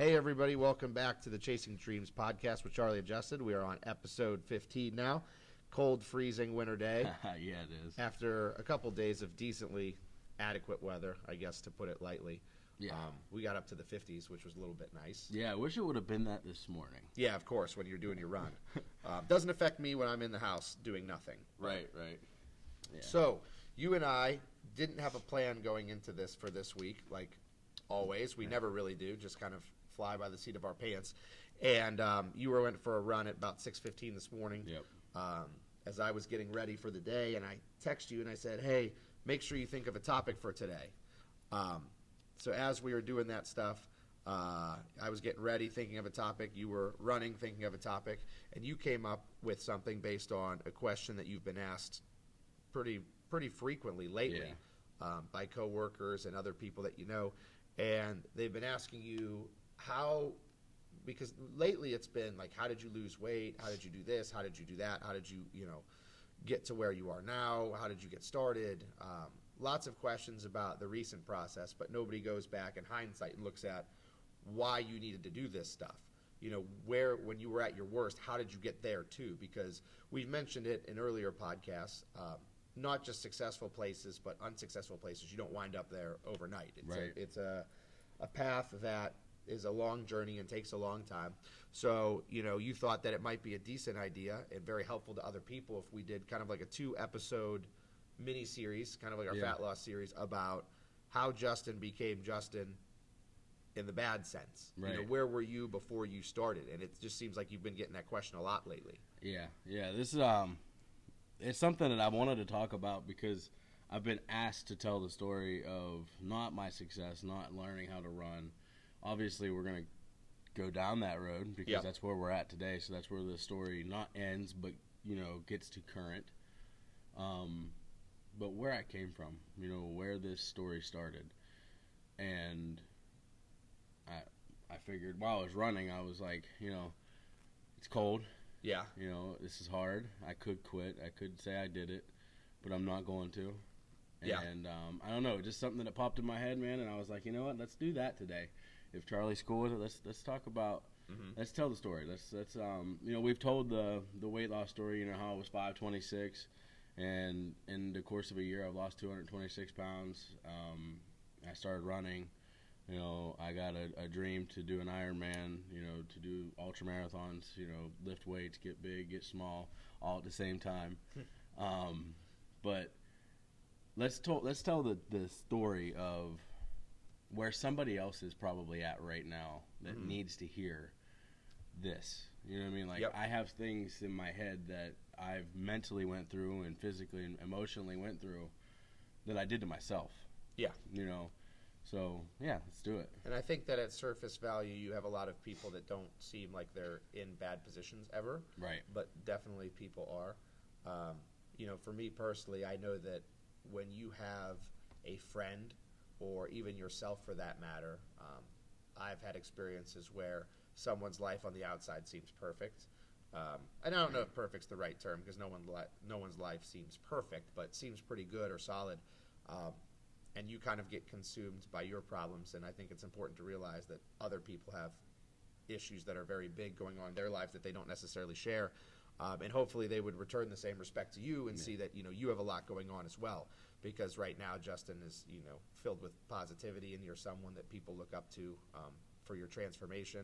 Hey, everybody. Welcome back to the Chasing Dreams podcast with Charlie and Justin. We are on episode 15 now. Cold, freezing winter day. Yeah, it is. After a couple days of decently adequate weather, I guess, to put it lightly. Yeah. We got up to the 50s, which was a little bit nice. Yeah, I wish it would have been that this morning. Yeah, of course, when you're doing your run. Doesn't affect me when I'm in the house doing nothing. Right. Yeah. So, you and I didn't have a plan going into this for this week, like always. We never really do, just kind of fly by the seat of our pants. And you went for a run at about 6:15 this morning. Yep. As I was getting ready for the day, and I texted you and I said, hey, make sure you think of a topic for today. So as we were doing that stuff, I was getting ready, thinking of a topic. You were running, thinking of a topic. And you came up with something based on a question that you've been asked pretty frequently lately by coworkers and other people that you know. And they've been asking you because lately it's been like, how did you lose weight? How did you do this? How did you do that? How did you, get to where you are now? How did you get started? Lots of questions about the recent process, but nobody goes back in hindsight and looks at why you needed to do this stuff. When you were at your worst, how did you get there too? Because we've mentioned it in earlier podcasts, not just successful places, but unsuccessful places. You don't wind up there overnight. It's a path that is a long journey and takes a long time. So, you thought that it might be a decent idea and very helpful to other people if we did kind of like a 2-episode mini-series, kind of like our fat loss series, about how Justin became Justin in the bad sense. Right. Where were you before you started? And it just seems like you've been getting that question a lot lately. Yeah. This is it's something that I wanted to talk about because I've been asked to tell the story of not my success, not learning how to run. Obviously, we're going to go down that road because that's where we're at today. So that's where the story not ends, but gets to current. But where I came from, where this story started, and I figured while I was running, I was like, it's cold. Yeah. This is hard. I could quit. I could say I did it, but I'm not going to. And I don't know, just something that popped in my head, man. And I was like, you know what? Let's do that today. If Charlie's cool with it, let's talk about. Let's tell the story. Let's we've told the weight loss story. How I was 526, and in the course of a year, I've lost 226 pounds. I started running. I got a dream to do an Ironman. To do ultra marathons. Lift weights, get big, get small, all at the same time. But let's tell the story of where somebody else is probably at right now that needs to hear this. You know what I mean? Like, I have things in my head that I've mentally went through and physically and emotionally went through that I did to myself. Yeah. So, let's do it. And I think that at surface value, you have a lot of people that don't seem like they're in bad positions ever. Right. But definitely people are. For me personally, I know that when you have a friend or even yourself for that matter, I've had experiences where someone's life on the outside seems perfect. And I don't know if perfect's the right term because no one's life seems perfect, but seems pretty good or solid. And you kind of get consumed by your problems. And I think it's important to realize that other people have issues that are very big going on in their lives that they don't necessarily share. And hopefully they would return the same respect to you and see that, you have a lot going on as well. Because right now Justin is, filled with positivity, and you're someone that people look up to for your transformation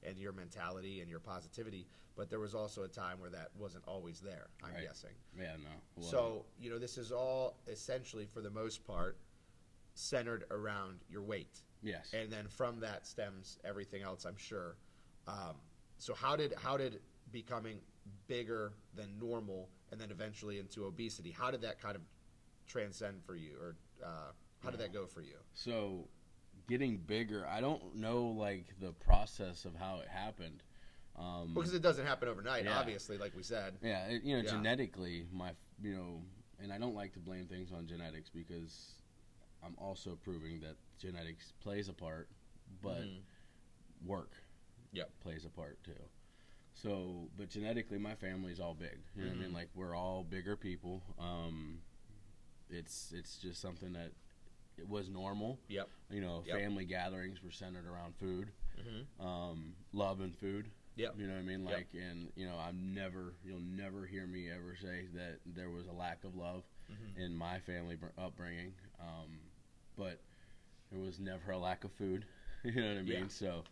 and your mentality and your positivity. But there was also a time where that wasn't always there, I'm guessing. Yeah, no. Well, so, this is all essentially, for the most part, centered around your weight. Yes. And then from that stems everything else, I'm sure. So how did becoming bigger than normal and then eventually into obesity, how did that kind of transcend for you, or how did that go for you? So getting bigger, I don't know the process of how it happened. Because it doesn't happen overnight, obviously, like we said. Yeah, genetically, and I don't like to blame things on genetics because I'm also proving that genetics plays a part, but work plays a part too. So, but genetically, my family's all big. You know what I mean? We're all bigger people. It's just something that it was normal. Yep. You know, Yep. family gatherings were centered around food, love and food. Yep. You know what I mean? Yep. Like, and you know, you'll never hear me ever say that there was a lack of love in my family upbringing. But there was never a lack of food. You know what I mean? Yeah. So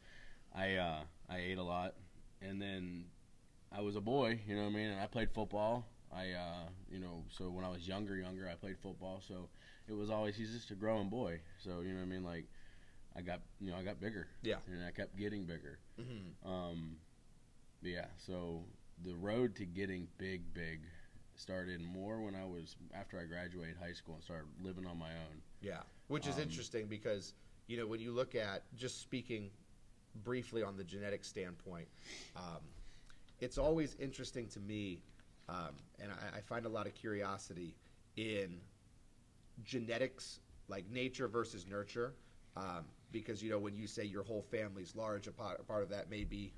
I ate a lot, and then I was a boy. You know what I mean? And I played football. So when I was younger, I played football. So it was always, he's just a growing boy. So, you know what I mean? Like, I got bigger. Yeah. And I kept getting bigger. Yeah. So the road to getting big started more after I graduated high school and started living on my own. Yeah. Which is interesting because, you know, when you look at, just speaking briefly on the genetic standpoint, it's always interesting to me, and I find a lot of curiosity in genetics, like nature versus nurture, because, you know, when you say your whole family's large, a part of that may be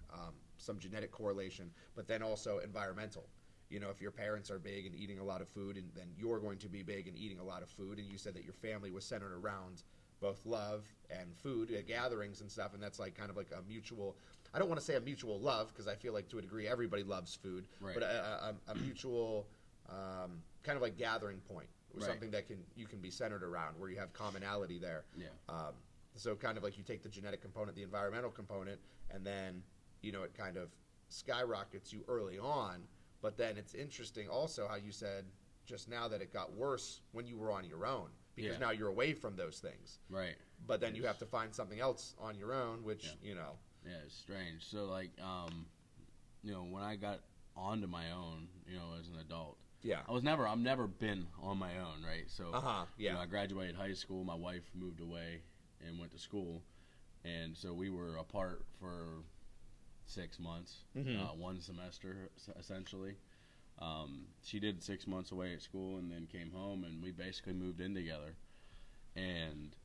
some genetic correlation, but then also environmental. You know, if your parents are big and eating a lot of food, and then you're going to be big and eating a lot of food, and you said that your family was centered around both love and food at gatherings and stuff, and that's like kind of like a mutual, I don't want to say a mutual love, because I feel like to a degree everybody loves food, right. but a mutual kind of like gathering point, or right. something that you can be centered around, where you have commonality there. Yeah. So kind of like you take the genetic component, the environmental component, and then, you know, it kind of skyrockets you early on. But then it's interesting also how you said just now that it got worse when you were on your own, because now you're away from those things. Right. But then you have to find something else on your own, which, you know. Yeah, it's strange. So, like, you know, when I got onto my own, you know, as an adult, I've never been on my own, right? So, you know, I graduated high school, my wife moved away and went to school, and so we were apart for 6 months, one semester essentially. She did 6 months away at school and then came home, and we basically moved in together. And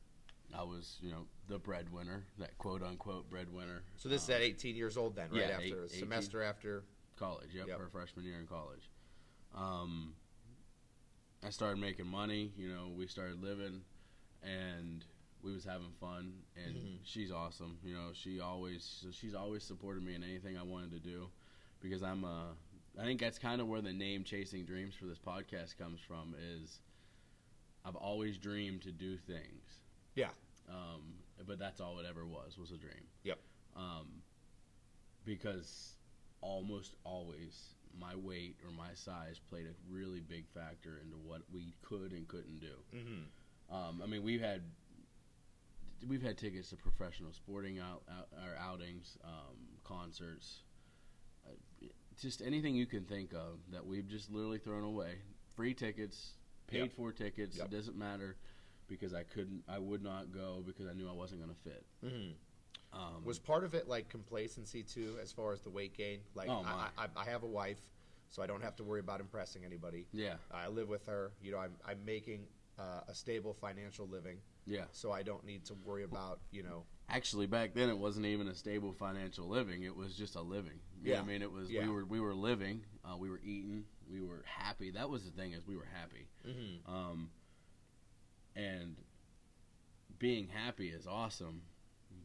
I was, you know, the breadwinner, that quote unquote breadwinner. So this is at 18 years old then, right? Yeah, after a semester after college, her freshman year in college. I started making money, you know, we started living, and we was having fun, and she's awesome. You know, she's always supported me in anything I wanted to do, because I think that's kind of where the name Chasing Dreams for this podcast comes from, is I've always dreamed to do things. Yeah. But that's all it ever was a dream. Yep. Because almost always my weight or my size played a really big factor into what we could and couldn't do. I mean, we've had tickets to professional sporting outings, concerts, just anything you can think of that we've just literally thrown away. Free tickets, paid for tickets. It doesn't matter, because I would not go because I knew I wasn't going to fit. Was part of it like complacency too, as far as the weight gain? Like, I have a wife, so I don't have to worry about impressing anybody. Yeah, I live with her. You know, I'm making a stable financial living. Yeah. So I don't need to worry about, you know. Actually, back then it wasn't even a stable financial living. It was just a living. You know what I mean? It was we were living, we were eating, we were happy. That was the thing, is we were happy. And being happy is awesome,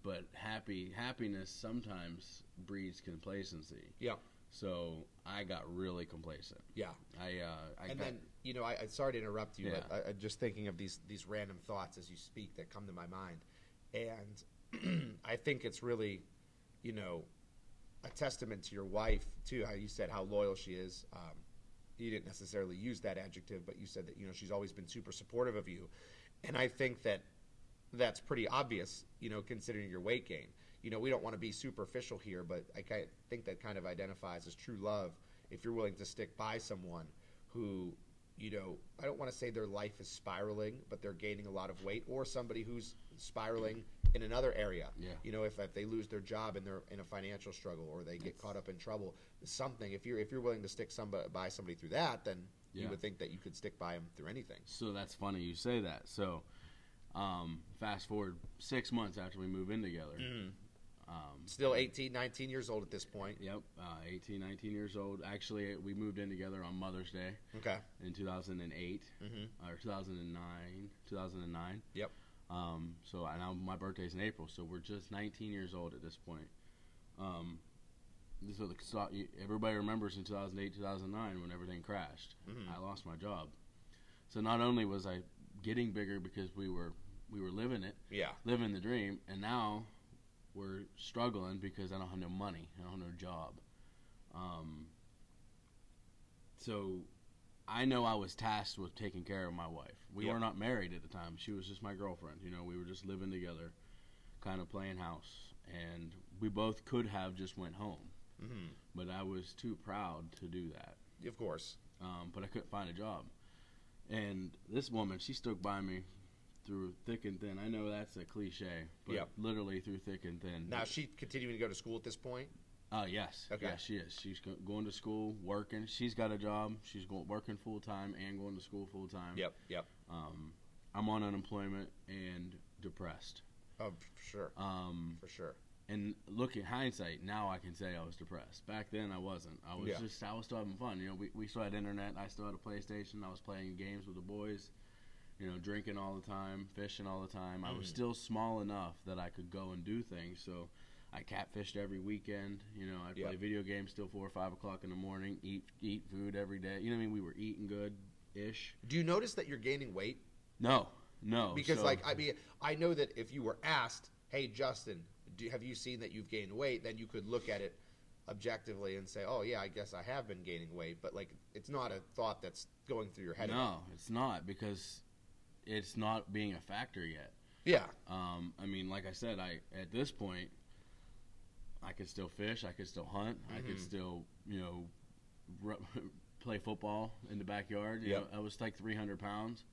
but happiness sometimes breeds complacency. Yeah. So I got really complacent. Yeah. Then, you know, I sorry to interrupt you, but I'm just thinking of these random thoughts as you speak that come to my mind. And I think it's really, you know, a testament to your wife, too, how you said how loyal she is. You didn't necessarily use that adjective, but you said that, you know, she's always been super supportive of you. And I think that that's pretty obvious, you know, considering your weight gain. You know, we don't want to be superficial here, but I think that kind of identifies as true love if you're willing to stick by someone who, you know, I don't want to say their life is spiraling, but they're gaining a lot of weight, or somebody who's spiraling in another area. Yeah. You know, if they lose their job and they're in a financial struggle, or they get caught up in trouble, something. If you're willing to stick by somebody through that, then you would think that you could stick by them through anything. So that's funny you say that. So fast forward 6 months after we move in together. Still 18, 19 years old at this point. Yep, 18, 19 years old. Actually, we moved in together on Mother's Day. Okay. In 2008, or 2009. Yep. So now my birthday's in April, so we're just 19 years old at this point. So everybody remembers in 2008, 2009 when everything crashed. Mm-hmm. I lost my job. So not only was I getting bigger because we were living it, living the dream, and now we're struggling because I don't have no money, I don't have no job. So I know I was tasked with taking care of my wife. We were not married at the time. She was just my girlfriend. We were just living together, kind of playing house. And we both could have just went home. Mm-hmm. But I was too proud to do that. Of course. But I couldn't find a job. And this woman, she stuck by me through thick and thin. I know that's a cliche, but literally through thick and thin. Now, is she continuing to go to school at this point? Yes. Okay. Yes, she is. She's going to school, working. She's got a job. She's working full time and going to school full time. Yep. I'm on unemployment and depressed. Oh, for sure. For sure. And looking hindsight, now I can say I was depressed. Back then, I wasn't. I was still having fun. We still had internet. I still had a PlayStation. I was playing games with the boys. Drinking all the time, fishing all the time. Mm-hmm. I was still small enough that I could go and do things. So I catfished every weekend. I'd play video games till 4 or 5 o'clock in the morning. Eat food every day. We were eating good-ish. Do you notice that you're gaining weight? No. Because I know that if you were asked, "Hey, Justin, have you seen that you've gained weight?" Then you could look at it objectively and say, "Oh yeah, I guess I have been gaining weight." But it's not a thought that's going through your head. No, it's not, because it's not being a factor yet. Yeah. Like I said, at this point, I could still fish, I could still hunt, I could still, play football in the backyard. I was like 300 pounds,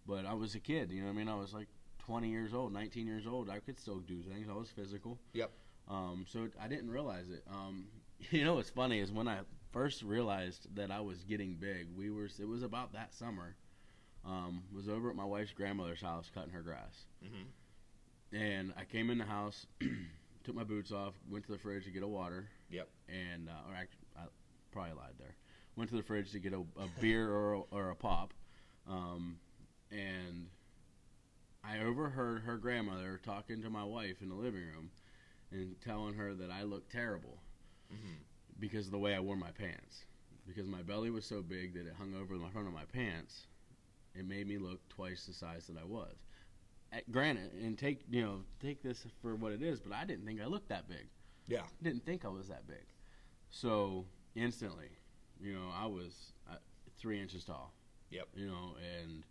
but I was a kid. I was like 20 years old, 19 years old. I could still do things. I was physical. Yep. So I didn't realize it. What's funny is when I first realized that I was getting big, it was about that summer. Was over at my wife's grandmother's house cutting her grass. Mm-hmm. And I came in the house, took my boots off, went to the fridge to get a water. Yep. And, I probably lied there. Went to the fridge to get a beer or a pop. And I overheard her grandmother talking to my wife in the living room and telling her that I looked terrible because of the way I wore my pants. Because my belly was so big that it hung over the front of my pants. It made me look twice the size that I was. Granted, and take this for what it is, but I didn't think I looked that big. Yeah. I didn't think I was that big. So instantly, I was 3 inches tall. Yep. And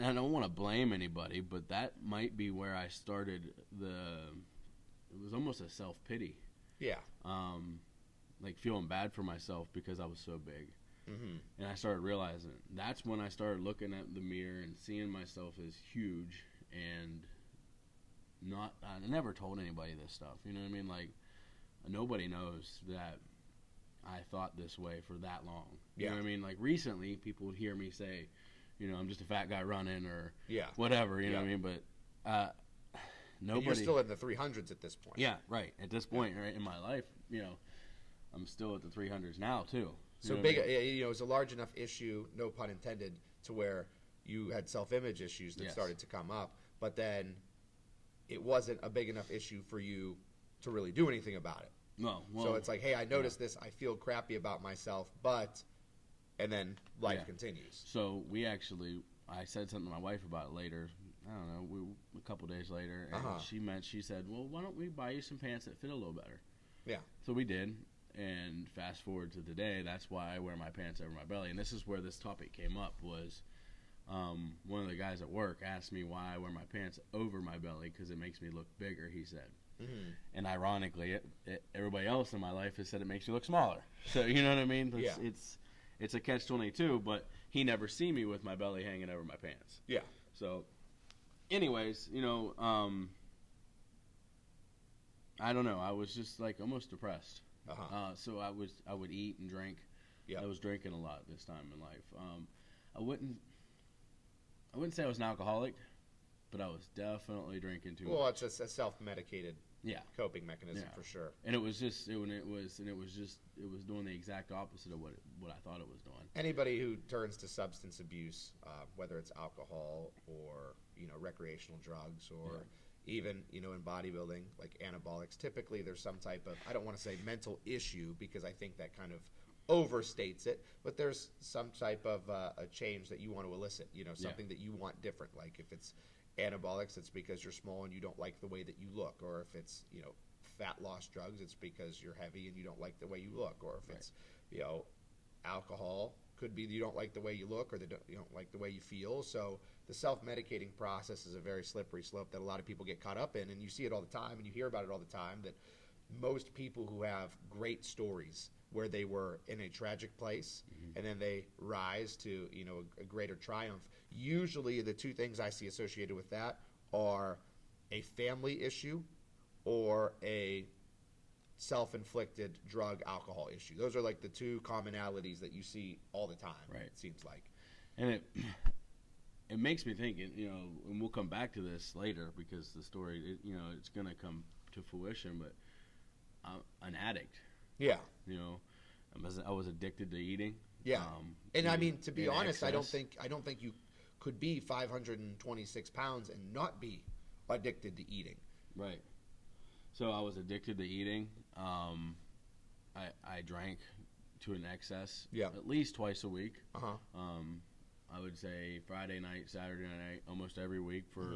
I don't want to blame anybody, but that might be where I started it was almost a self-pity. Yeah. Like feeling bad for myself because I was so big. Mm-hmm. And I started realizing that's when I started looking at the mirror and seeing myself as huge. And I never told anybody this stuff. You know what I mean? Like, nobody knows that I thought this way for that long. You know what I mean? Like, recently, people would hear me say, I'm just a fat guy running or whatever. You know what I mean? But nobody. And you're still in the 300s at this point. Yeah, right. At this point, right in my life, I'm still at the 300s now too. So big, it was a large enough issue, no pun intended, to where you had self-image issues that started to come up, but then it wasn't a big enough issue for you to really do anything about it. No. Well, so it's like, hey, I noticed this, I feel crappy about myself, and then life continues. So I said something to my wife about it later. I don't know, a couple days later, and she said, well, why don't we buy you some pants that fit a little better? Yeah. So we did. And fast forward to today, that's why I wear my pants over my belly. And this is where this topic came up was one of the guys at work asked me why I wear my pants over my belly because it makes me look bigger, he said. Mm-hmm. And ironically, everybody else in my life has said it makes you look smaller. So, you know what I mean? It's a catch-22, but he never see me with my belly hanging over my pants. Yeah. So, anyways, I don't know. I was just like almost depressed. So I would eat and drink. Yeah. I was drinking a lot this time in life. I wouldn't say I was an alcoholic, but I was definitely drinking too much. Well, it's just a self-medicated coping mechanism for sure. And it was doing the exact opposite of what I thought it was doing. Anybody who turns to substance abuse, whether it's alcohol or recreational drugs or even in bodybuilding like anabolics, typically there's some type of, I don't want to say mental issue because I think that kind of overstates it, but there's some type of a change that you want to elicit, something that you want different. Like if it's anabolics, it's because you're small and you don't like the way that you look, or if it's fat loss drugs, it's because you're heavy and you don't like the way you look, or if it's alcohol, could be that you don't like the way you look or you don't like the way you feel. So the self-medicating process is a very slippery slope that a lot of people get caught up in, and you see it all the time and you hear about it all the time, that most people who have great stories where they were in a tragic place and then they rise to a greater triumph, usually the two things I see associated with that are a family issue or a self-inflicted drug alcohol issue. Those are like the two commonalities that you see all the time. Right. It seems like. And it makes me think, and we'll come back to this later because the story, it's going to come to fruition, but I'm an addict. Yeah. I was addicted to eating. Yeah. And I mean, to be honest, excess. I don't think you could be 526 pounds and not be addicted to eating. Right. So I was addicted to eating. I drank to an excess. Yeah. At least twice a week. Uh-huh. I would say Friday night, Saturday night, almost every week for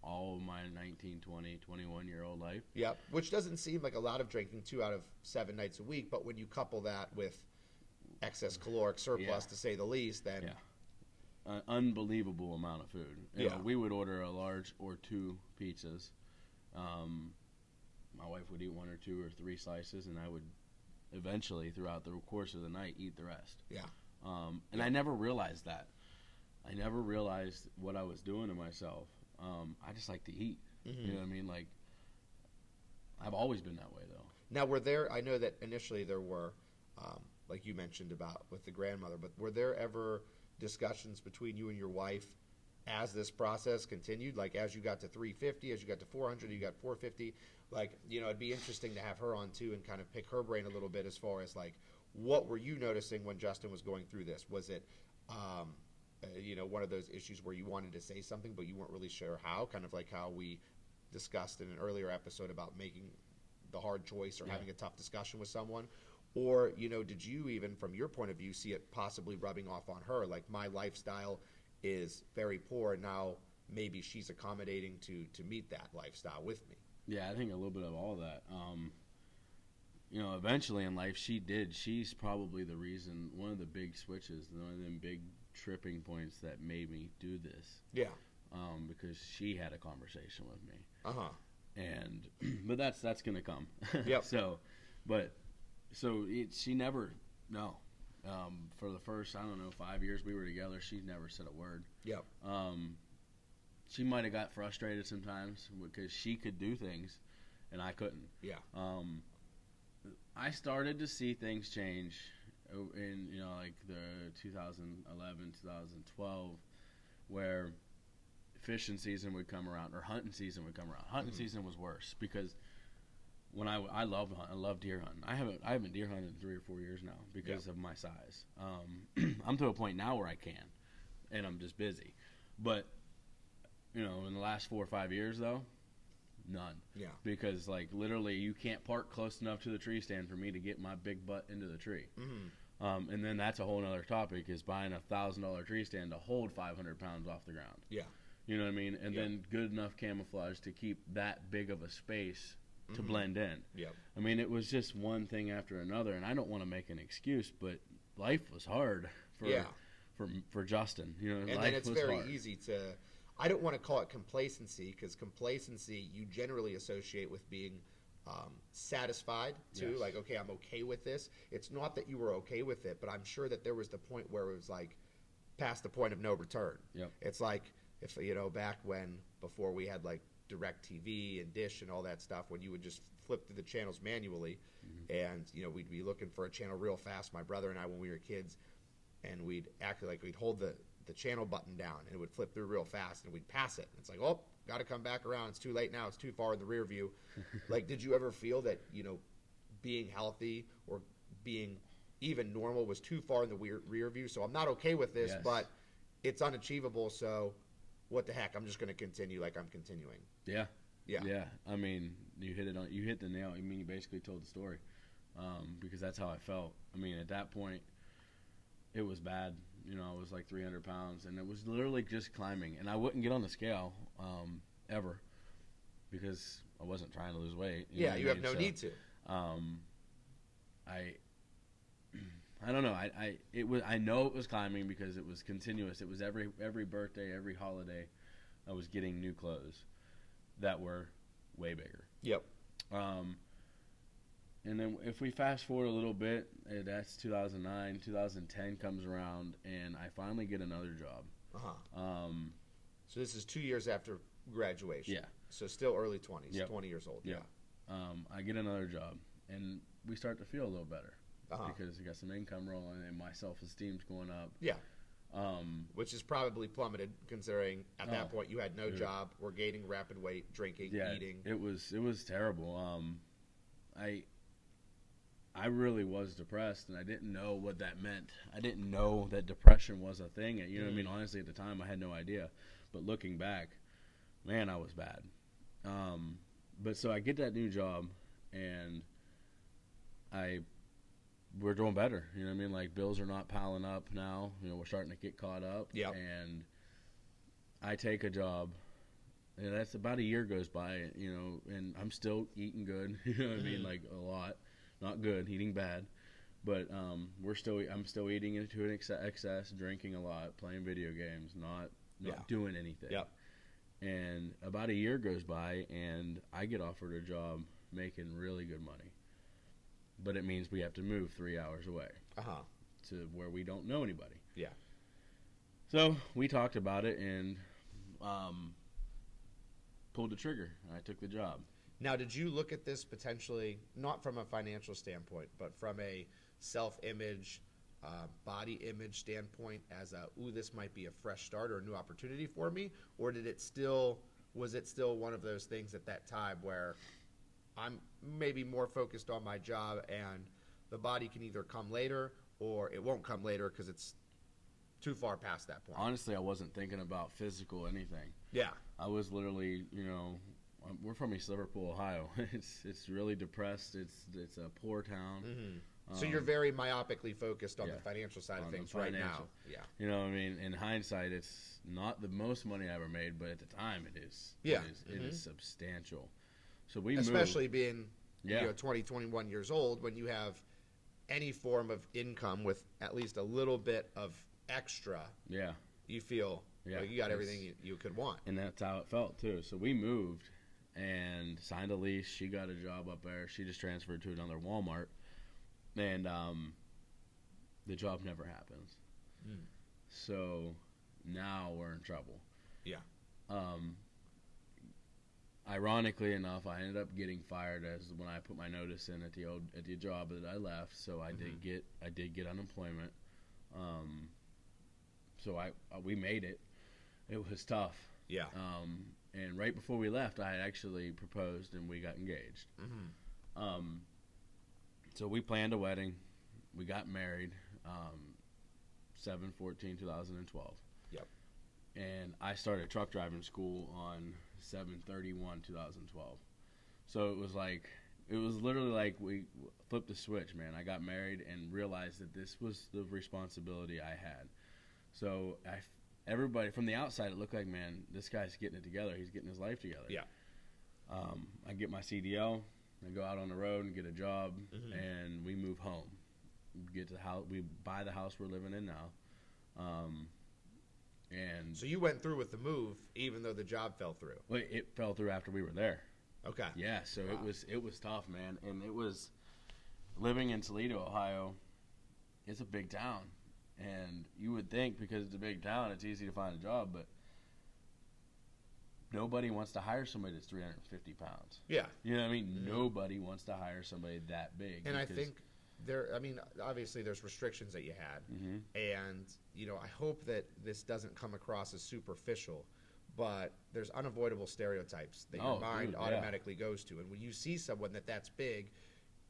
all of my 19, 20, 21-year-old life. Yeah, which doesn't seem like a lot of drinking 2 out of 7 nights a week, but when you couple that with excess caloric surplus, to say the least, then... Yeah. An unbelievable amount of food. We would order a large or 2 pizzas. My wife would eat 1 or 2 or 3 slices, and I would eventually, throughout the course of the night, eat the rest. Yeah. And I never realized that. I never realized what I was doing to myself. I just like to eat. You know what I mean? Like, I've always been that way, though. Now, I know that initially there were, like you mentioned about with the grandmother, but were there ever discussions between you and your wife as this process continued? Like, as you got to 350, as you got to 400, you got 450, like, it'd be interesting to have her on, too, and kind of pick her brain a little bit as far as, like, what were you noticing when Justin was going through this? Was it, one of those issues where you wanted to say something, but you weren't really sure how, kind of like how we discussed in an earlier episode about making the hard choice or having a tough discussion with someone? Or, did you even, from your point of view, see it possibly rubbing off on her? Like, my lifestyle is very poor, and now maybe she's accommodating to meet that lifestyle with me. Yeah, I think a little bit of all that. Eventually in life, she's probably the reason, one of the big switches, one of them big tripping points that made me do this. Yeah. Because she had a conversation with me. Uh-huh. But that's going to come. Yep. She never, no. For the first, 5 years we were together, she never said a word. Yep. She might have got frustrated sometimes because she could do things and I couldn't. Yeah. I started to see things change in, like the 2011, 2012, where fishing season would come around or hunting season would come around. Hunting season was worse because when I love deer hunting. I haven't deer hunted in 3 or 4 years now because of my size. I'm to a point now where I can, and I'm just busy. But in the last 4 or 5 years though, none. Yeah. Because like literally, you can't park close enough to the tree stand for me to get my big butt into the tree. And then that's a whole other topic: is buying $1,000 tree stand to hold 500 pounds off the ground. Yeah. You know what I mean? And then good enough camouflage to keep that big of a space to blend in. Yeah. I mean, it was just one thing after another, and I don't want to make an excuse, but life was hard for Justin. And life then it's was very hard. easy to. I don't want to call it complacency, because complacency you generally associate with being satisfied too. Yes. Like, okay, I'm okay with this. It's not that you were okay with it, but I'm sure that there was the point where it was like past the point of no return. Yep. It's like if back when before we had like DirecTV and Dish and all that stuff, when you would just flip through the channels manually, and we'd be looking for a channel real fast. My brother and I, when we were kids, and we'd act like we'd hold the channel button down and it would flip through real fast and we'd pass it. It's like, oh, got to come back around. It's too late now. It's too far in the rear view. Like, did you ever feel that, being healthy or being even normal was too far in the rear view? So I'm not okay with this, Yes. but it's unachievable. So what the heck? I'm just going to continue like I'm continuing. Yeah. Yeah. Yeah. I mean, you hit the nail. I mean, you basically told the story, because that's how I felt. I mean, at that point, it was bad. I was like 300 pounds, and it was literally just climbing. And I wouldn't get on the scale ever because I wasn't trying to lose weight. You have no need to. I don't know. I know it was climbing because it was continuous. It was every birthday, every holiday, I was getting new clothes that were way bigger. Yep. And then if we fast forward a little bit, that's 2009. 2010 comes around, and I finally get another job. Uh-huh. So this is 2 years after graduation. Yeah. So still early 20s, Yep. 20 years old. Yeah. I get another job, and we start to feel a little better Uh-huh. because we got some income rolling, and my self-esteem's going up. Yeah. Which is probably plummeted considering at that point you had no job, were gaining rapid weight, drinking, eating. It was terrible. I really was depressed, and I didn't know what that meant. I didn't know that depression was a thing. You know what I mean? Honestly, at the time, I had no idea. But looking back, man, I was bad. But so I get that new job, and we're doing better. You know what I mean? Like, bills are not piling up now. We're starting to get caught up. Yeah. And I take a job, and that's about a year goes by, and I'm still eating good. You know what I mean? Like, a lot. Not good, eating bad. But I'm still eating into an excess, drinking a lot, playing video games, not doing anything. Yep. And about a year goes by, and I get offered a job making really good money. But it means we have to move 3 hours away to where we don't know anybody. Yeah. So we talked about it and pulled the trigger. I took the job. Now, did you look at this potentially, not from a financial standpoint, but from a self-image, body image standpoint as this might be a fresh start or a new opportunity for me? Or was it still one of those things at that time where I'm maybe more focused on my job and the body can either come later or it won't come later because it's too far past that point? Honestly, I wasn't thinking about physical anything. Yeah. I was literally, we're from East Liverpool, Ohio. It's really depressed. It's a poor town. Mm-hmm. So you're very myopically focused on the financial side of things right now. Yeah. You know what I mean? In hindsight, it's not the most money I ever made, but at the time it is. Yeah. It is substantial. So especially moved. Being 20, 21 years old, when you have any form of income with at least a little bit of extra, you feel like you got everything you could want. And that's how it felt, too. So we moved and signed a lease. She got a job up there. She just transferred to another Walmart. And the job never happens. So now we're in trouble. Yeah. Ironically enough, I ended up getting fired when I put my notice in at the job that I left. So I did get unemployment. So we made it. It was tough. Yeah. And right before we left, I had actually proposed and we got engaged. So we planned a wedding. We got married 7/14/2012. Yep. And I started truck driving school on 7/31/2012. So it was literally like we flipped a switch, man. I got married and realized that this was the responsibility I had. So everybody from the outside, it looked like, man, this guy's getting it together. He's getting his life together. Yeah. I get my CDL. I go out on the road and get a job, and we move home. Get to the house. We buy the house we're living in now. And so you went through with the move, even though the job fell through. Well, it fell through after we were there. Okay. Yeah. So it was tough, man, and it was living in Toledo, Ohio. It's a big town. And you would think because it's a big town, it's easy to find a job, but nobody wants to hire somebody that's 350 pounds. Yeah. You know what I mean? Nobody wants to hire somebody that big. And I think obviously there's restrictions that you had. And, I hope that this doesn't come across as superficial, but there's unavoidable stereotypes that your mind automatically goes to. And when you see someone that's big,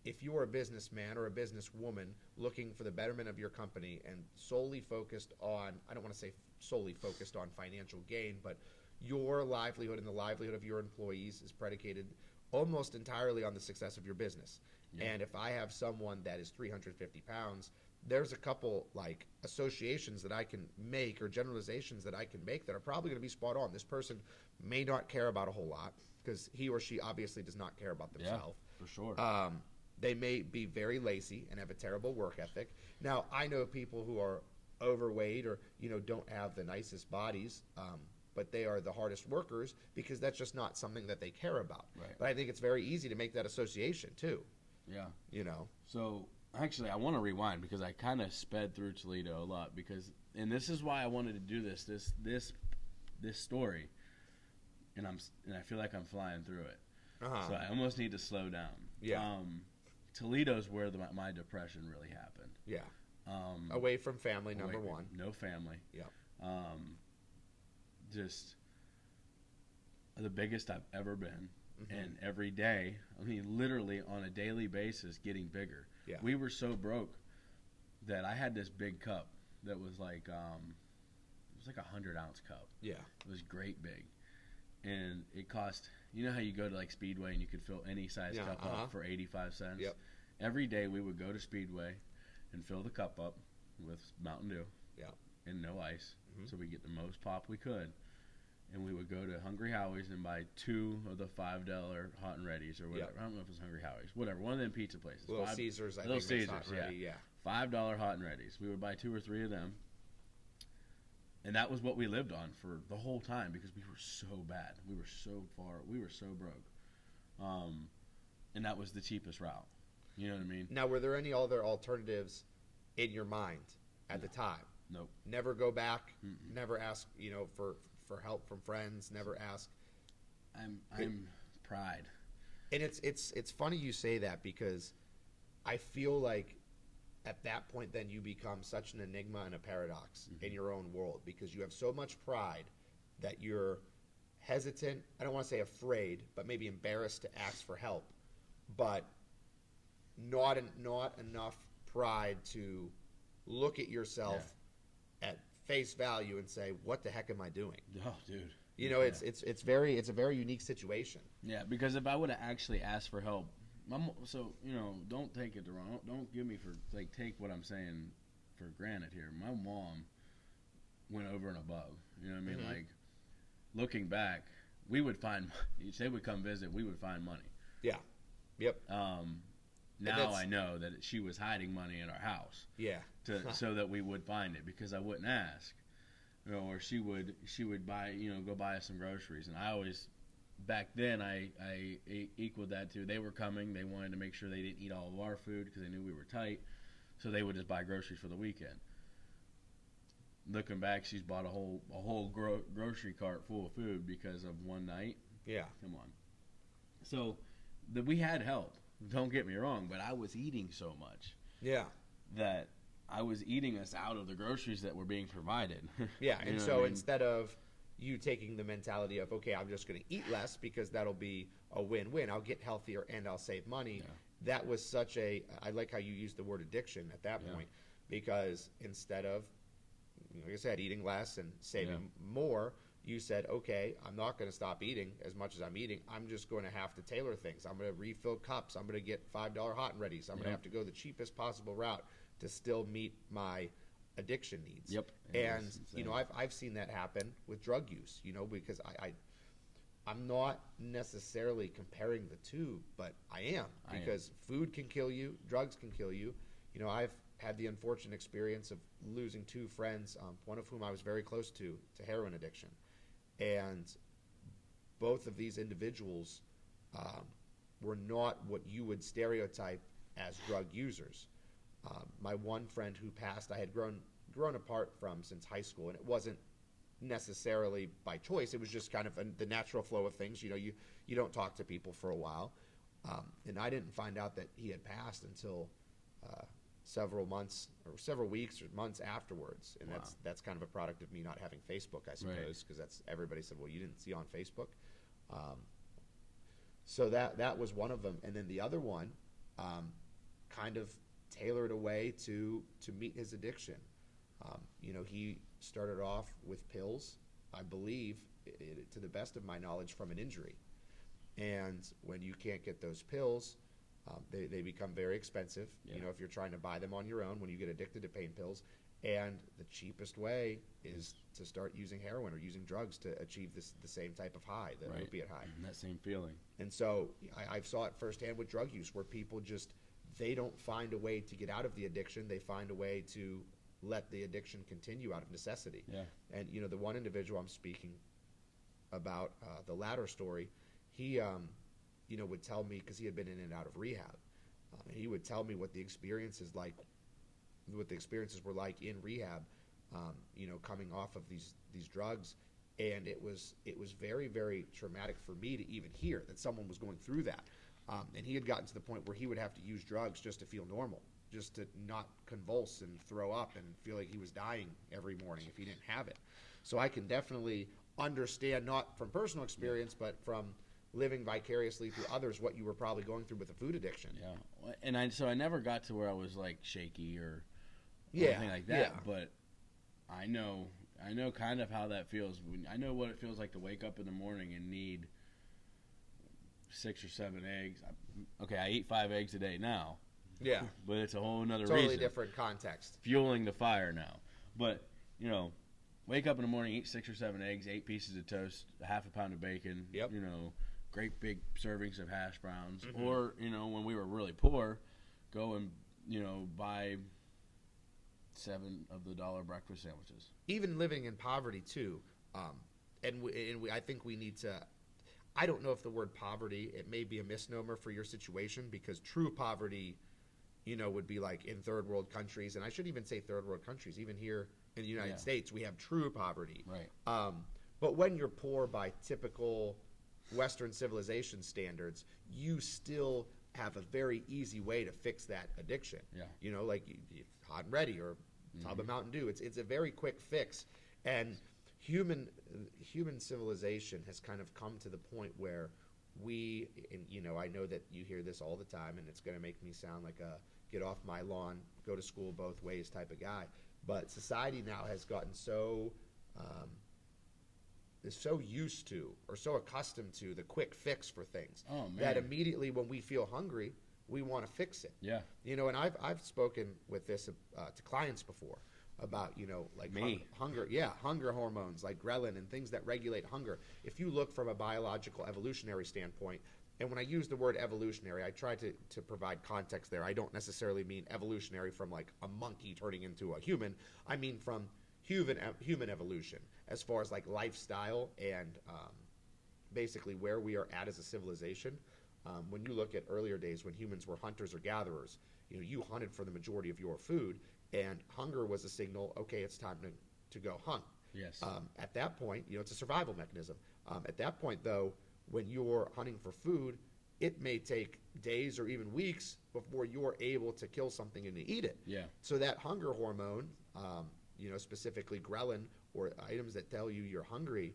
if you're a businessman or a businesswoman looking for the betterment of your company and solely focused on, I don't want to say solely focused on financial gain, but your livelihood and the livelihood of your employees is predicated almost entirely on the success of your business. Yeah. And if I have someone that is 350 pounds, there's a couple like associations that I can make or generalizations that I can make that are probably going to be spot on. This person may not care about a whole lot because he or she obviously does not care about themselves. Yeah, for sure. They may be very lazy and have a terrible work ethic. Now, I know people who are overweight or, don't have the nicest bodies, but they are the hardest workers because that's just not something that they care about. Right. But I think it's very easy to make that association too. Yeah. So actually, I want to rewind because I kind of sped through Toledo a lot and this is why I wanted to do this story, and I feel like I'm flying through it. Uh-huh. So I almost need to slow down. Yeah. Toledo's where my depression really happened. Yeah. Away from family, number one. No family. Yeah. Just the biggest I've ever been. Mm-hmm. And every day, literally on a daily basis, getting bigger. Yeah. We were so broke that I had this big cup that was like, it was like 100-ounce cup. Yeah. It was great big. And it cost, how you go to like Speedway and you could fill any size cup up for 85 cents? Yep. Every day we would go to Speedway and fill the cup up with Mountain Dew. Yeah. And no ice. Mm-hmm. So we get the most pop we could. And we would go to Hungry Howie's and buy 2 of the $5 hot and readies or whatever. Yep. I don't know if it was Hungry Howie's. Whatever. One of them pizza places. Little Caesars, Little Caesars, yeah. $5 hot and readies. We would buy 2 or 3 of them. And that was what we lived on for the whole time because we were so bad. We were so broke. And that was the cheapest route. You know what I mean? Now, were there any other alternatives in your mind at the time? Nope. Never go back. Mm-mm. Never ask, for help from friends. Never ask. I'm pride. And it's funny you say that because I feel like at that point then you become such an enigma and a paradox in your own world because you have so much pride that you're hesitant. I don't want to say afraid, but maybe embarrassed to ask for help, but not enough pride to look at yourself at face value and say, what the heck am I doing? Oh, dude. It's a very unique situation. Yeah, because if I would have actually asked for help, don't take it the wrong. Don't give me take what I'm saying for granted here. My mom went over and above. You know what I mean? Mm-hmm. Like looking back, we would find. They would come visit. We would find money. Yeah. Yep. Now I know that she was hiding money in our house. Yeah. So that we would find it because I wouldn't ask. Or she would buy go buy us some groceries, and I always. Back then, I equaled that to they were coming. They wanted to make sure they didn't eat all of our food because they knew we were tight. So they would just buy groceries for the weekend. Looking back, she's bought a whole grocery cart full of food because of one night. Yeah. Come on. So we had help. Don't get me wrong, but I was eating so much. Yeah. That I was eating us out of the groceries that were being provided. Yeah, and so instead of you taking the mentality of, okay, I'm just going to eat less because that'll be a win-win. I'll get healthier and I'll save money. Yeah. That was I like how you used the word addiction at that point because instead of, like I said, eating less and saving more, you said, okay, I'm not going to stop eating as much as I'm eating. I'm just going to have to tailor things. I'm going to refill cups. I'm going to get $5 hot and readies. I'm going to have to go the cheapest possible route to still meet my addiction needs. Yep. And I've seen that happen with drug use, because I'm not necessarily comparing the two, but I am because food can kill you, drugs can kill you. I've had the unfortunate experience of losing 2 friends, one of whom I was very close to heroin addiction. And both of these individuals were not what you would stereotype as drug users. My one friend who passed, I had grown apart from since high school, and it wasn't necessarily by choice. It was just kind of the natural flow of things. You don't talk to people for a while, and I didn't find out that he had passed until several months or several weeks or months afterwards, and Wow. that's kind of a product of me not having Facebook, I suppose, because that's everybody said, well, you didn't see on Facebook. So that was one of them, and then the other one, kind of tailored a way to meet his addiction. He started off with pills, I believe, to the best of my knowledge, from an injury. And when you can't get those pills, they become very expensive. Yeah. If you're trying to buy them on your own when you get addicted to pain pills. And the cheapest way is to start using heroin or using drugs to achieve the same type of high, the opiate high. That same feeling. And so I saw it firsthand with drug use, where people they don't find a way to get out of the addiction. They find a way to let the addiction continue out of necessity. Yeah. And, the one individual I'm speaking about, the latter story, he, would tell me, because he had been in and out of rehab, and he would tell me what the experiences were like in rehab, coming off of these drugs. And it was very, very traumatic for me to even hear that someone was going through that. And he had gotten to the point where he would have to use drugs just to feel normal, just to not convulse and throw up and feel like he was dying every morning if he didn't have it. So I can definitely understand, not from personal experience, but from living vicariously through others, what you were probably going through with a food addiction. Yeah, and I never got to where I was like shaky or anything like that. Yeah. But I know kind of how that feels. I know what it feels like to wake up in the morning and need 6 or 7 eggs. Okay, I eat 5 eggs a day now. Yeah. But it's a whole nother totally reason. Different context. Fueling the fire now. But, wake up in the morning, eat 6 or 7 eggs, 8 pieces of toast, a half a pound of bacon, Yep. Great big servings of hash browns. Mm-hmm. Or, when we were really poor, go and, buy 7 of the dollar breakfast sandwiches. Even living in poverty too, I think we need to. I don't know if the word poverty, it may be a misnomer for your situation, because true poverty, would be like in third world countries, and I shouldn't even say third world countries. Even here in the United States, we have true poverty. Right. But when you're poor by typical Western civilization standards, you still have a very easy way to fix that addiction. Yeah. Like Hot and Ready or tub of Mountain Dew. It's a very quick fix, and human civilization has kind of come to the point where I know that you hear this all the time, and it's going to make me sound like a get off my lawn, go to school both ways type of guy. But society now has gotten is so used to or so accustomed to the quick fix for things that immediately when we feel hungry, we want to fix it. Yeah. And I've spoken with this to clients before about, like hunger hormones like ghrelin and things that regulate hunger. If you look from a biological evolutionary standpoint, and when I use the word evolutionary, I try to provide context there. I don't necessarily mean evolutionary from like a monkey turning into a human. I mean from human evolution, as far as like lifestyle and basically where we are at as a civilization. When you look at earlier days when humans were hunters or gatherers, you hunted for the majority of your food, and hunger was a signal, okay, it's time to go hunt. Yes. At that point, it's a survival mechanism. At that point, though, when you're hunting for food, it may take days or even weeks before you're able to kill something and to eat it. Yeah. So that hunger hormone, specifically ghrelin, or items that tell you you're hungry,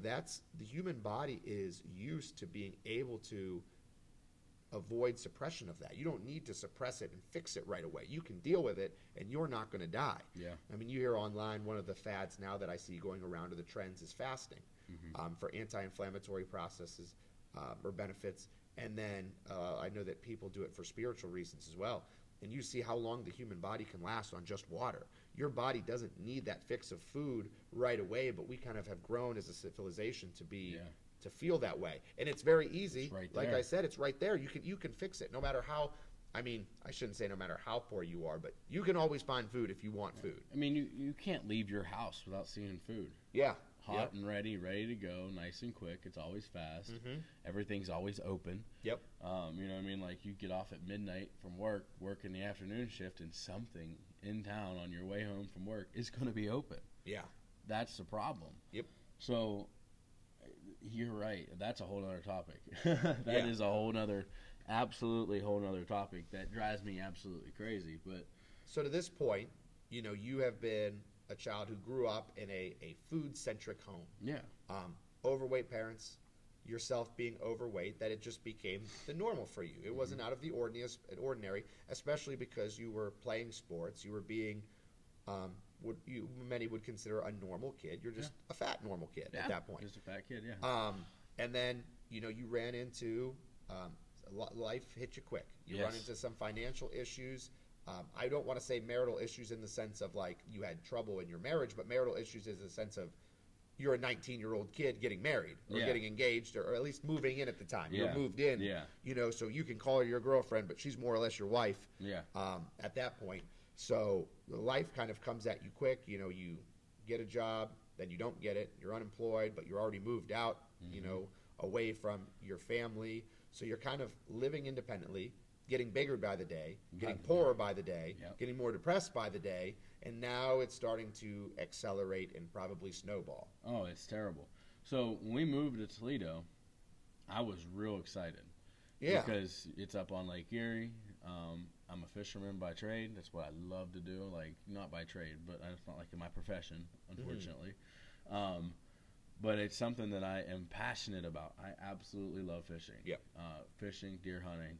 that's the human body is used to being able to avoid suppression of that. You don't need to suppress it and fix it right away. You can deal with it, and you're not going to die. Yeah. I mean, you hear online, one of the fads now that I see going around to the trends is fasting for anti-inflammatory processes or benefits. And then I know that people do it for spiritual reasons as well. And you see how long the human body can last on just water. Your body doesn't need that fix of food right away, but we kind of have grown as a civilization to be to feel that way. And it's very easy. Right like there. I said, it's right there. You can fix it no matter how. I mean, I shouldn't say no matter how poor you are, but you can always find food if you want food. I mean, you can't leave your house without seeing food. Yeah. Hot and ready to go, nice and quick. It's always fast. Mm-hmm. Everything's always open. Yep. You know what I mean? Like you get off at midnight from work in the afternoon shift, and something in town on your way home from work is going to be open. Yeah. That's the problem. Yep. So you're right. That's a whole other topic. That Yeah. is a absolutely whole nother topic that drives me absolutely crazy. But So to this point, you have been a child who grew up in a food-centric home. Yeah. Overweight parents, yourself being overweight, that it just became the normal for you. It wasn't out of the ordinary, especially because you were playing sports. You were being many would consider a normal kid. You're just a fat normal kid at that point. Just a fat kid, yeah. And then, you ran into life hit you quick. You run into some financial issues. I don't want to say marital issues in the sense of like you had trouble in your marriage, but marital issues is a sense of you're a 19-year-old kid getting married or getting engaged or at least moving in at the time. You're moved in, so you can call her your girlfriend, but she's more or less your wife at that point. So life kind of comes at you quick. You get a job, then you don't get it. You're unemployed, but you're already moved out, away from your family. So you're kind of living independently, getting bigger by the day, getting poorer by the day, getting more depressed by the day, and now it's starting to accelerate and probably snowball. Oh, it's terrible. So when we moved to Toledo, I was real excited. Yeah. Because it's up on Lake Erie. I'm a fisherman by trade. That's what I love to do. Like, not by trade, but it's not like in my profession, unfortunately. But it's something that I am passionate about. I absolutely love fishing. Yep. Fishing, deer hunting,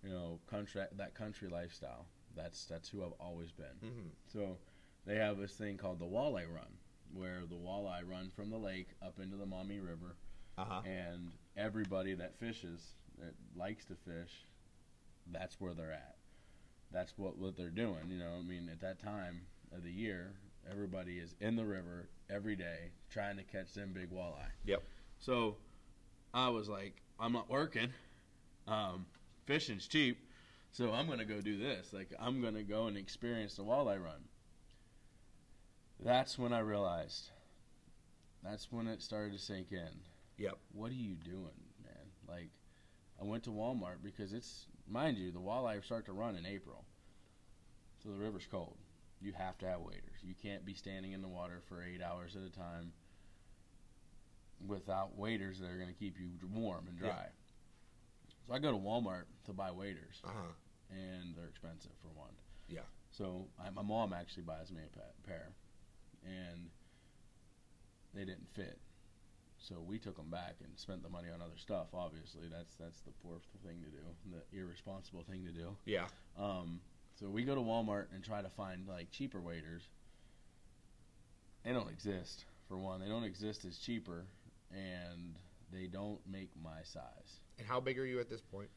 that country lifestyle. That's who I've always been. So they have this thing called the walleye run, where the walleye run from the lake up into the Maumee River, and everybody that fishes, that likes to fish, that's where they're at. That's what they're doing. At that time of the year, everybody is in the river every day trying to catch them big walleye. Yep. So I was like, I'm not working. Fishing's cheap, so I'm going to go do this. Like, I'm going to go and experience the walleye run. That's when I realized. That's when it started to sink in. Yep. What are you doing, man? Like, I went to Walmart because mind you, the walleye start to run in April. So the river's cold. You have to have waders. You can't be standing in the water for 8 hours at a time without waders that are going to keep you warm and dry. Yeah. So I go to Walmart to buy waders, and they're expensive for one. Yeah. So my mom actually buys me a pair, and they didn't fit. So we took them back and spent the money on other stuff. Obviously, that's the poor thing to do, the irresponsible thing to do. Yeah. So we go to Walmart and try to find like cheaper waders. They don't exist. For one, they don't exist as cheaper, and they don't make my size. And how big are you at this point?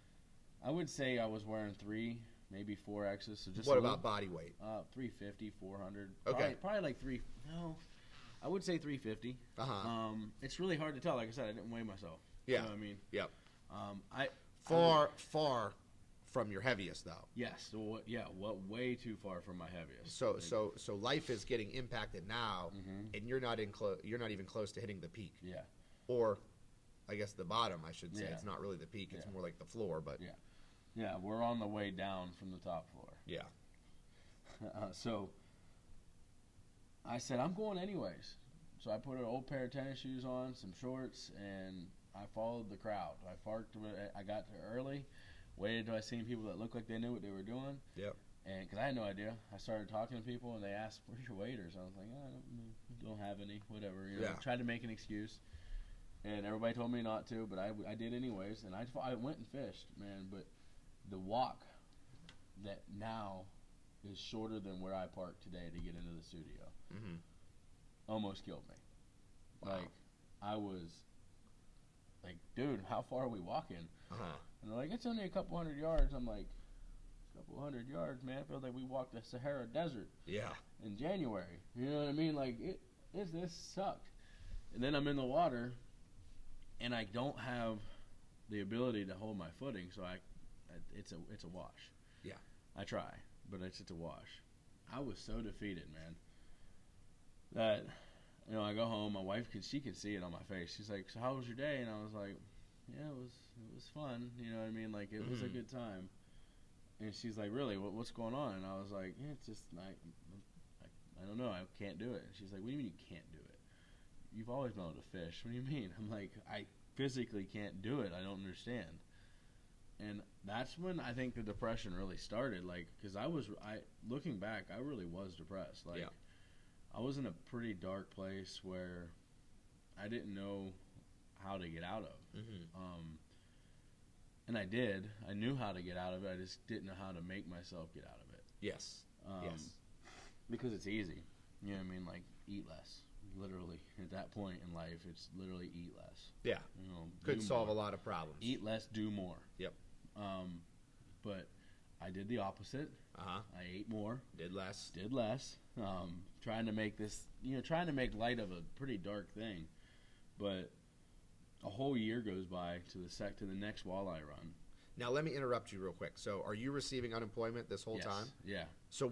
I would say I was wearing 3, maybe 4X's. So just what about body weight? 350, 400. Okay. Probably like 3. No, I would say 350. It's really hard to tell. Like I said, I didn't weigh myself. Yeah. You know what I mean? Yep. Far from your heaviest, though. Yes. So way too far from my heaviest. So life is getting impacted now, and you're not even close to hitting the peak. Yeah. Or, I guess the bottom. I should say it's not really the peak. It's more like the floor. But yeah, we're on the way down from the top floor. Yeah. So I said, I'm going anyways. So I put an old pair of tennis shoes on, some shorts, and I followed the crowd. I parked. I got there early, waited till I seen people that looked like they knew what they were doing. Yep. And because I had no idea, I started talking to people, and they asked, "Where's your waders?" I was like, I don't have any, whatever. Tried to make an excuse, and everybody told me not to, but I did anyways. And I went and fished, man. But the walk that now is shorter than where I parked today to get into the studio almost killed me. Wow. Like, I was like, dude, how far are we walking? And they're like, it's only a couple hundred yards. I'm like, a couple hundred yards, man. It feels like we walked the Sahara Desert. Yeah. In January. You know what I mean? Like, this sucked. And then I'm in the water, and I don't have the ability to hold my footing, so it's a wash. Yeah. I try, but it's a wash. I was so defeated, man, that I go home. My wife she could see it on my face. She's like, "So how was your day?" And I was like, "Yeah, it was fun." You know what I mean? Like, it was a good time. And she's like, "Really? What's going on?" And I was like, "Yeah, it's just I don't know. I can't do it." And she's like, "What do you mean you can't do it? You've always been able to fish. What do you mean?" I'm like, "I physically can't do it. I don't understand." And that's when I think the depression really started. Like, because looking back, I really was depressed. Like, I was in a pretty dark place where I didn't know how to get out of. And I did. I knew how to get out of it. I just didn't know how to make myself get out of it. Yes. Yes. Because it's easy. You know what I mean? Like, eat less. Literally, at that point in life, it's literally eat less. Yeah. You know, could solve a lot of problems. Eat less, do more. Yep. But I did the opposite. I ate more. Did less. Trying to make this, trying to make light of a pretty dark thing. But a whole year goes by to the next walleye run. Now let me interrupt you real quick. So, are you receiving unemployment this whole time? Yeah. So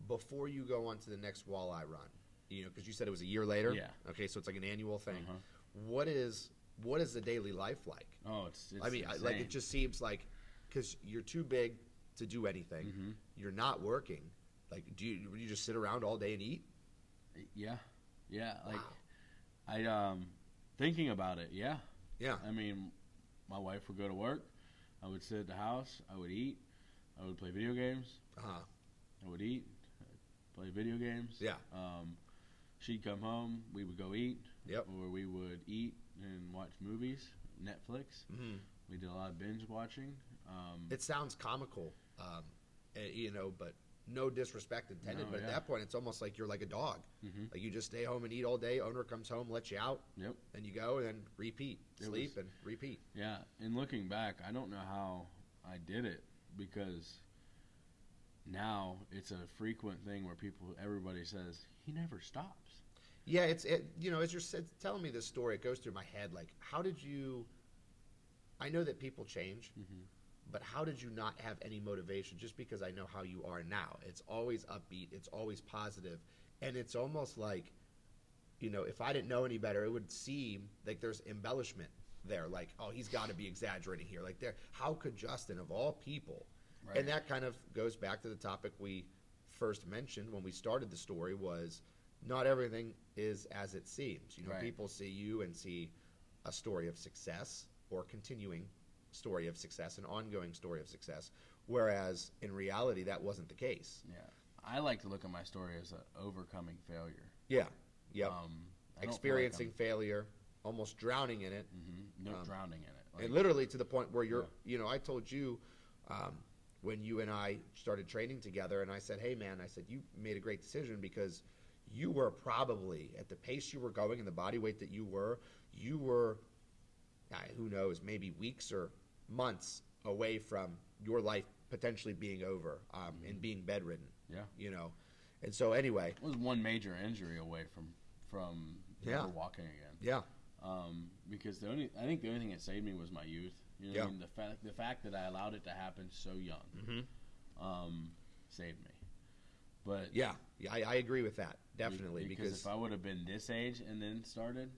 before you go on to the next walleye run, because you said it was a year later. Yeah. Okay, so it's like an annual thing. What is the daily life like? Oh, it's I mean, like it just seems like because you're too big to do anything. You're not working. Like, do you just sit around all day and eat? Yeah. Like, wow. I thinking about it. Yeah. Yeah. I mean, my wife would go to work. I would sit at the house. I would eat. I would play video games. I would eat, play video games. Yeah. She'd come home. We would go eat. Yep. Or we would eat and watch movies, Netflix. We did a lot of binge watching. It sounds comical, but no disrespect intended. No, but at that point, it's almost like you're like a dog. Like you just stay home and eat all day. Owner comes home, lets you out. Yep. And you go and then repeat. Sleep and repeat. Yeah. And looking back, I don't know how I did it because now it's a frequent thing where everybody says, he never stops. Yeah, as you're telling me this story, it goes through my head. Like, how did you? I know that people change, but how did you not have any motivation? Just because I know how you are now, it's always upbeat, it's always positive, and it's almost like, if I didn't know any better, it would seem like there's embellishment there. Like, oh, he's got to be exaggerating here. Like, how could Justin, of all people? Right. And that kind of goes back to the topic we first mentioned when we started the story was not everything is as it seems. Right. People see you and see a story of success or continuing story of success, an ongoing story of success, whereas in reality that wasn't the case. Yeah. I like to look at my story as an overcoming failure. Yeah. Yep. Experiencing failure, almost drowning in it. Drowning in it. And literally to the point where I told you when you and I started training together, and I said, hey, man, you made a great decision because you were probably, at the pace you were going and the body weight that you were, who knows, maybe weeks or months away from your life potentially being over and being bedridden. Yeah. And so anyway. It was one major injury away from never walking again. Yeah. Because I think the only thing that saved me was my youth. What I mean? The fact that I allowed it to happen so young saved me. But yeah, I agree with that definitely because if I would have been this age and then started,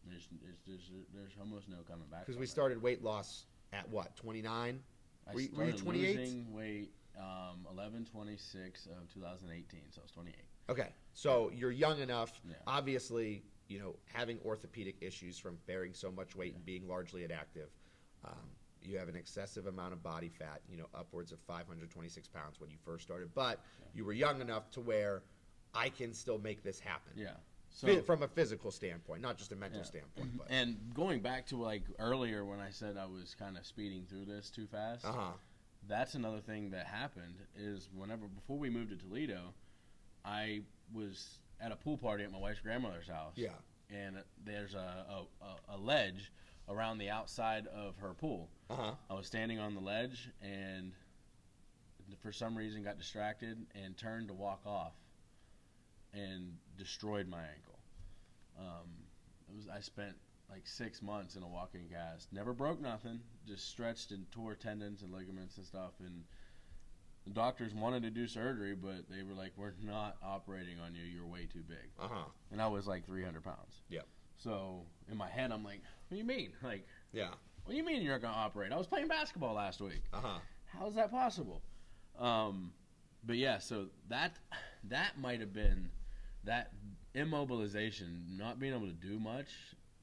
there's almost no coming back. Because we started weight loss at what, 29? Were you 28? Losing weight 11/26 of 2018, so I was 28. Okay, so you're young enough. Yeah. Obviously, having orthopedic issues from bearing so much weight and being largely inactive. You have an excessive amount of body fat, upwards of 526 pounds when you first started. But you were young enough to where I can still make this happen. Yeah. So, from a physical standpoint, not just a mental standpoint. But. And going back to like earlier when I said I was kind of speeding through this too fast, that's another thing that happened is before we moved to Toledo, I was at a pool party at my wife's grandmother's house. Yeah. And there's a ledge around the outside of her pool. I was standing on the ledge and for some reason got distracted and turned to walk off and destroyed my ankle. I spent like 6 months in a walking cast. Never broke nothing, just stretched and tore tendons and ligaments and stuff. And the doctors wanted to do surgery, but they were like, we're not operating on you. You're way too big. And I was like 300 pounds. Yeah. So in my head, I'm like, what do you mean? Like, yeah. What do you mean you're not going to operate? I was playing basketball last week. How is that possible? But yeah, so that might have been that immobilization, not being able to do much,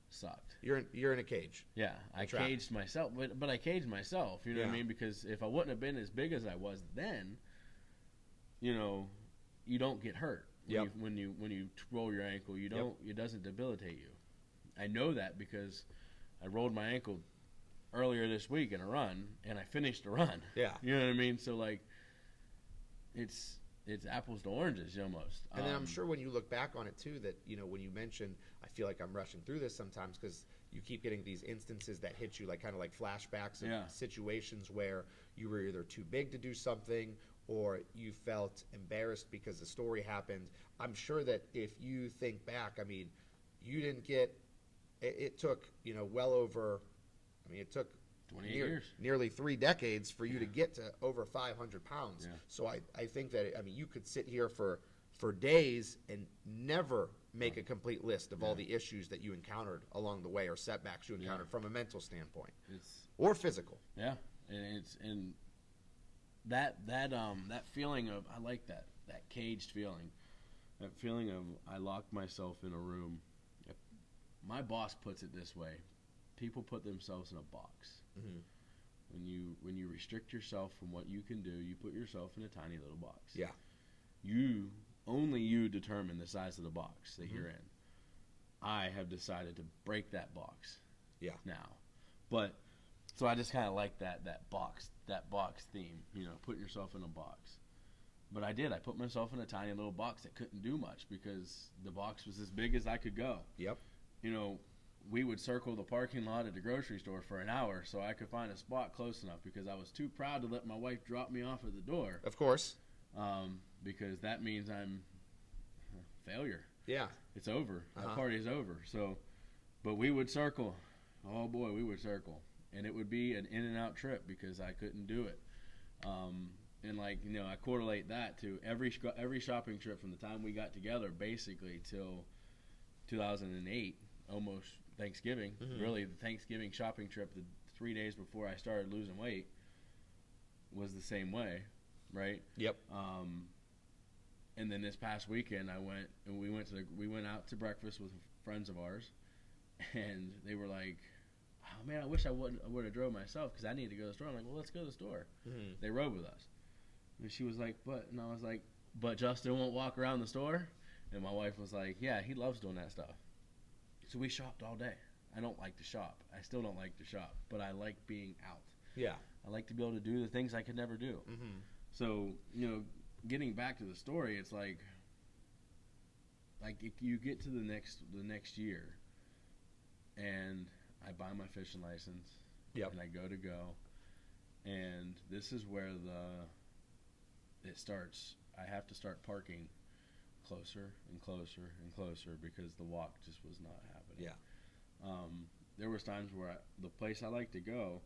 sucked. You're in a cage. Yeah, I caged myself, but I caged myself. You know what I mean? Because if I wouldn't have been as big as I was then, you know, you don't get hurt. When you roll your ankle, you don't. It doesn't debilitate you. I know that because I rolled my ankle earlier this week in a run, and I finished the run. Yeah. You know what I mean? So, like, it's apples to oranges almost. And then I'm sure when you look back on it, too, that, you know, when you mention, I feel like I'm rushing through this sometimes because you keep getting these instances that hit you, like kind of like flashbacks of situations where you were either too big to do something or you felt embarrassed because the story happened. I'm sure that if you think back, I mean, you didn't get – it took, you know, well over – I mean, it took 28 years. Nearly 3 decades for you to get to over 500 pounds. Yeah. So I think that, I mean, you could sit here for days and never make a complete list of all the issues that you encountered along the way or setbacks you encountered from a mental standpoint or physical. Yeah, and that feeling of, I like that caged feeling, that feeling of I locked myself in a room. My boss puts it this way: people put themselves in a box. Mm-hmm. When you restrict yourself from what you can do, you put yourself in a tiny little box. Yeah. Only you determine the size of the box that you're in. I have decided to break that box. Yeah. Now, but so I just kind of like that box theme. You know, putting yourself in a box. But I did. I put myself in a tiny little box that couldn't do much because the box was as big as I could go. Yep. You know, we would circle the parking lot at the grocery store for an hour so I could find a spot close enough because I was too proud to let my wife drop me off at the door. Of course. Because that means I'm a failure. Yeah. It's over. That party's over. So, but we would circle. Oh, boy, we would circle. And it would be an in and out trip because I couldn't do it. And, like, you know, I correlate that to every shopping trip from the time we got together basically till 2008, almost Thanksgiving. Mm-hmm. Really, the Thanksgiving shopping trip, the 3 days before I started losing weight, was the same way, right? Yep. And then this past weekend, we went out to breakfast with friends of ours, and they were like, "Oh man, I wish I would have drove myself because I need to go to the store." I'm like, "Well, let's go to the store." Mm-hmm. They rode with us, and she was like, and I was like, "But Justin won't walk around the store," and my wife was like, "Yeah, he loves doing that stuff." So we shopped all day. I don't like to shop. I still don't like to shop, but I like being out. Yeah. I like to be able to do the things I could never do. Mm-hmm. So, you know, getting back to the story, it's like if you get to the next year, and I buy my fishing license, and I go, and this is where it starts. I have to start parking closer and closer and closer because the walk just was not happening. Yeah. There was times where the place I like to go,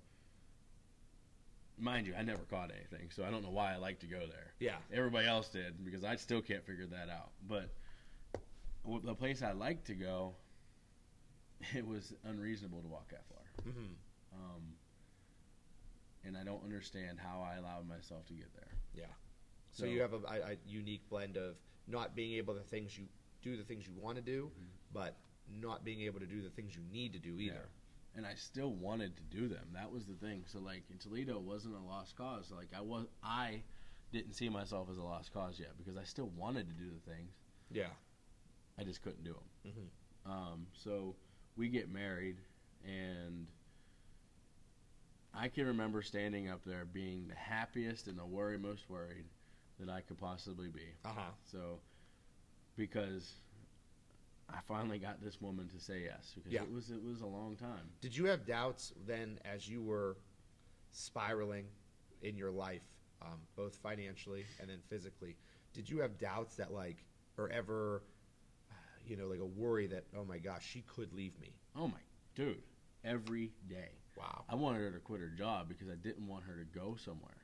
mind you, I never caught anything, so I don't know why I like to go there. Yeah. Everybody else did because I still can't figure that out. But the place I like to go, it was unreasonable to walk that far. Mm-hmm. And I don't understand how I allowed myself to get there. Yeah. So you have a unique blend of not being able to do the things you want to do, mm-hmm. but not being able to do the things you need to do either. Yeah. And I still wanted to do them. That was the thing. So, like, in Toledo, it wasn't a lost cause. Like, I didn't see myself as a lost cause yet because I still wanted to do the things. Yeah. I just couldn't do them. Mm-hmm. So we get married, and I can remember standing up there being the happiest and the most worried that I could possibly be. So, because I finally got this woman to say yes, because it was a long time. Did you have doubts then as you were spiraling in your life, both financially and then physically? Did you have doubts that, like, or ever, you know, like a worry that, oh my gosh, she could leave me? Oh my, dude, every day. Wow. I wanted her to quit her job because I didn't want her to go somewhere.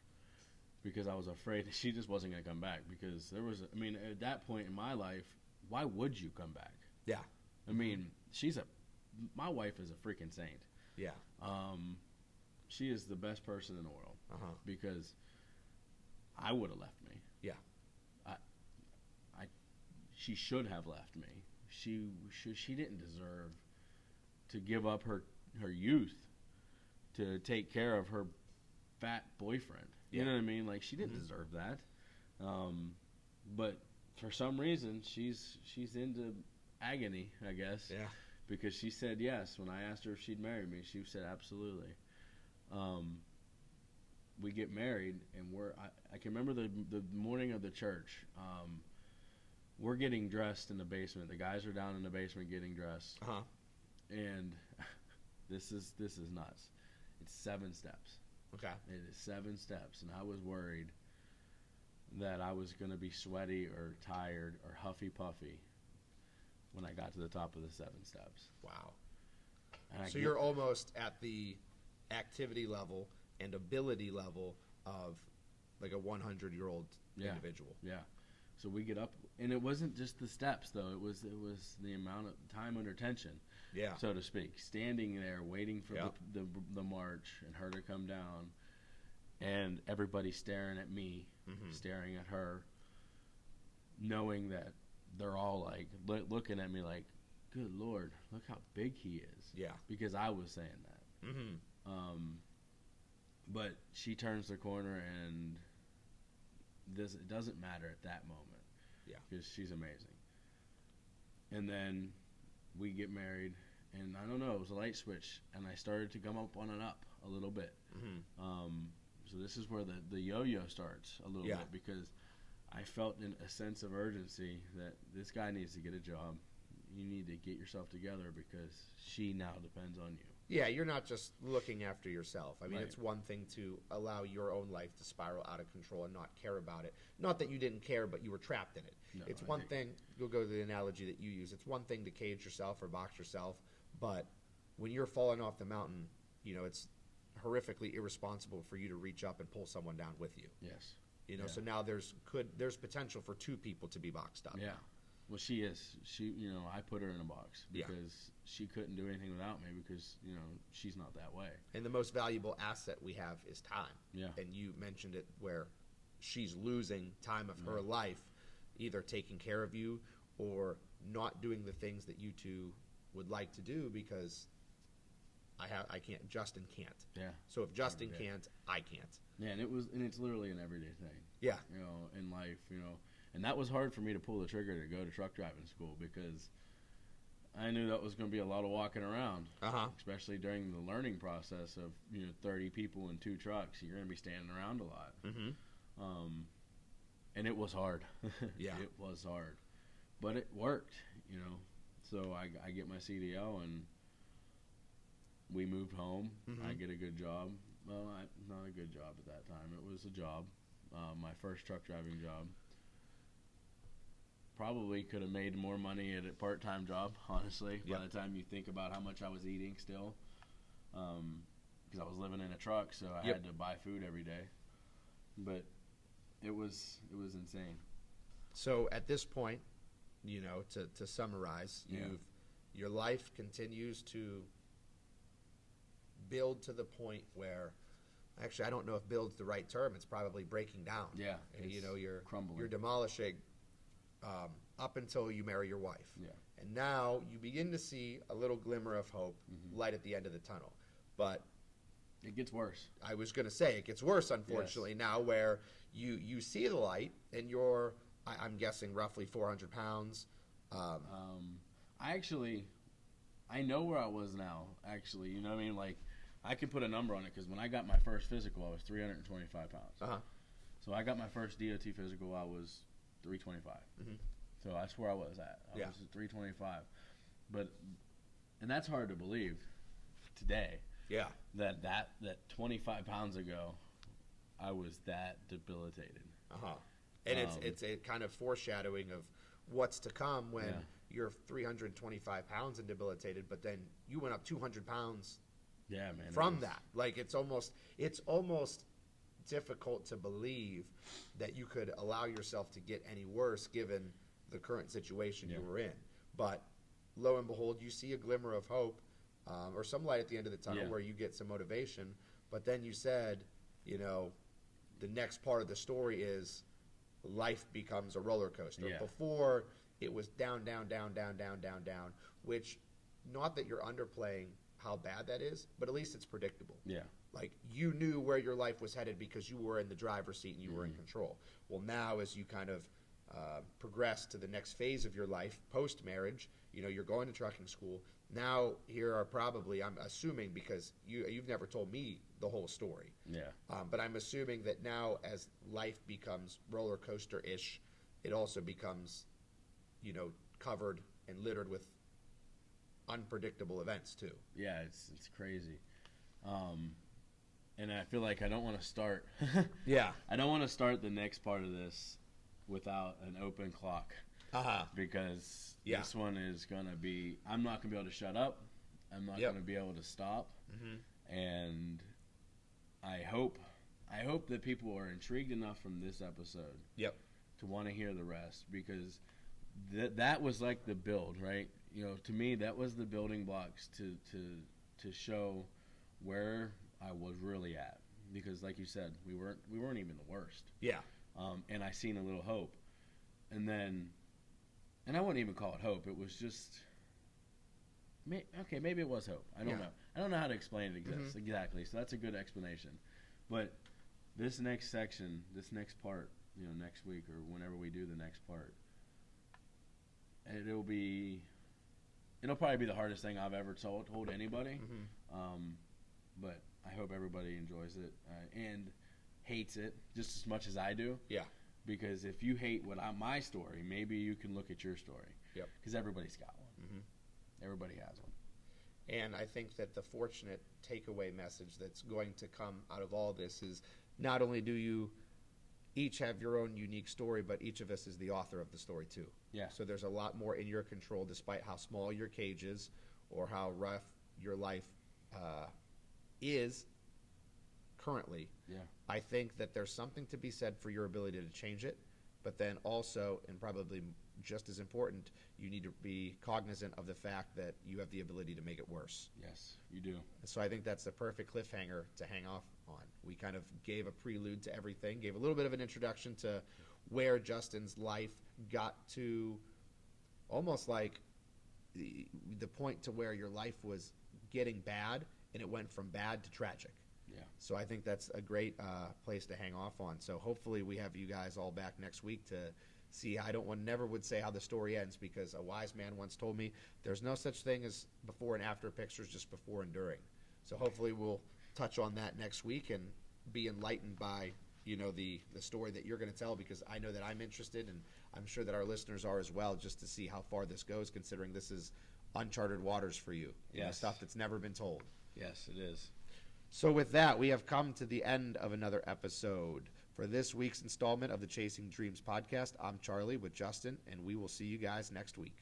Because I was afraid that she just wasn't going to come back. Because at that point in my life, why would you come back? Yeah. I mean, my wife is a freaking saint. Yeah. She is the best person in the world. Because I would have left me. Yeah. She should have left me. She didn't deserve to give up her youth to take care of her fat boyfriend. You know what I mean? Like, she didn't deserve that. But for some reason, she's into agony, I guess. Yeah. Because she said yes when I asked her if she'd marry me. She said absolutely. We get married, and I can remember the morning of the church. We're getting dressed in the basement. The guys are down in the basement getting dressed. Uh-huh. And this is nuts. It's 7 steps. Okay. It is 7 steps, and I was worried that I was going to be sweaty or tired or huffy puffy when I got to the top of the 7 steps. Wow. So you're almost at the activity level and ability level of like a 100-year-old individual. Yeah. So we get up, and it wasn't just the steps, though. It was the amount of time under tension, so to speak. Standing there, waiting for the march and her to come down, and everybody staring at me, staring at her, knowing that they're all like looking at me like, "Good Lord, look how big he is." Yeah. Because I was saying that. But she turns the corner, and it doesn't matter at that moment. Yeah. Because she's amazing. And then we get married, and I don't know, it was a light switch, and I started to come up on and up a little bit. So this is where the yo-yo starts a little bit, because I felt a sense of urgency that this guy needs to get a job. You need to get yourself together because she now depends on you. Yeah, you're not just looking after yourself. I mean, Right. It's one thing to allow your own life to spiral out of control and not care about it. Not that you didn't care, but you were trapped in it. No, It's I one think- thing, you'll go to the analogy that you use, it's one thing to cage yourself or box yourself, but when you're falling off the mountain, it's horrifically irresponsible for you to reach up and pull someone down with you. Yes. So now there's potential for 2 people to be boxed up. Yeah. Well, she is. I put her in a box because she couldn't do anything without me because, she's not that way. And the most valuable asset we have is time. Yeah. And you mentioned it where she's losing time of her life, either taking care of you or not doing the things that you two would like to do because I can't. Justin can't. Yeah. So if Justin can't, I can't. Yeah, and it's literally an everyday thing. Yeah. In life, and that was hard for me to pull the trigger to go to truck driving school because I knew that was going to be a lot of walking around, especially during the learning process of 30 people in 2 trucks. You're going to be standing around a lot, and it was hard. Yeah, it was hard, but it worked. So I get my CDL and we moved home. I get a good job. Well, not a good job at that time. It was a job, my first truck driving job. Probably could have made more money at a part-time job, honestly, by the time you think about how much I was eating still. Because I was living in a truck, so I had to buy food every day. But it was insane. So at this point, to summarize, your life continues to build to the point where, actually, I don't know if build's the right term. It's probably breaking down. Yeah, you're crumbling. You're demolishing up until you marry your wife. Yeah. And now you begin to see a little glimmer of hope, light at the end of the tunnel. But it gets worse. I was going to say it gets worse, unfortunately, now where you see the light and you're, I'm guessing, roughly 400 pounds. I know where I was now, actually. You know what I mean? Like, I can put a number on it because when I got my first physical, I was 325 pounds. So I got my first DOT physical, I was 325. So that's where I was at. I was at 325. And that's hard to believe today. Yeah. That 25 pounds ago, I was that debilitated. And it's a kind of foreshadowing of what's to come when you're 325 pounds and debilitated, but then you went up 200 pounds from that. Like, it's almost difficult to believe that you could allow yourself to get any worse given the current situation you were in. But lo and behold, you see a glimmer of hope or some light at the end of the tunnel where you get some motivation. But then you said, the next part of the story is life becomes a roller coaster. Before, it was down, down, down, down, down, down, down, which not that you're underplaying how bad that is, but at least it's predictable. Yeah. Like, you knew where your life was headed because you were in the driver's seat and you were in control. Well, now as you kind of progress to the next phase of your life, post-marriage, you're going to trucking school. Now, here are probably, I'm assuming, because you've never told me the whole story. Yeah. But I'm assuming that now as life becomes roller coaster-ish, it also becomes, covered and littered with unpredictable events too. Yeah, it's crazy. And I feel like I don't want to start. Yeah. I don't want to start the next part of this without an open clock. Because this one is going to be, I'm not going to be able to shut up. I'm not going to be able to stop. And I hope that people are intrigued enough from this episode to want to hear the rest, because that was like the build, right? To me, that was the building blocks to show where I was really at, because like you said, we weren't even the worst. Yeah. And I seen a little hope, and I wouldn't even call it hope. It was just, maybe it was hope. I don't know. I don't know how to explain it exactly. So that's a good explanation. But this next section, this next part, next week or whenever we do the next part, it'll probably be the hardest thing I've ever told anybody. But I hope everybody enjoys it and hates it just as much as I do. Yeah. Because if you hate my story, maybe you can look at your story. Yep. Because everybody's got one. Everybody has one. And I think that the fortunate takeaway message that's going to come out of all this is, not only do you each have your own unique story, but each of us is the author of the story too. Yeah. So there's a lot more in your control, despite how small your cage is or how rough your life is currently. Yeah. I think that there's something to be said for your ability to change it, but then also, and probably just as important, you need to be cognizant of the fact that you have the ability to make it worse. Yes, you do. So I think that's the perfect cliffhanger to hang off on. We kind of gave a prelude to everything, gave a little bit of an introduction to where Justin's life got to, almost like the point to where your life was getting bad, and it went from bad to tragic. Yeah. So I think that's a great place to hang off on. So hopefully we have you guys all back next week to see. Never would say how the story ends, because a wise man once told me there's no such thing as before and after pictures, just before and during. So hopefully we'll touch on that next week and be enlightened by the story that you're going to tell, because I know that I'm interested, and I'm sure that our listeners are as well, just to see how far this goes, considering this is uncharted waters for you. Yes. Stuff that's never been told. Yes, it is. So with that, we have come to the end of another episode. For this week's installment of the Chasing Dreams podcast, I'm Charlie with Justin, and we will see you guys next week.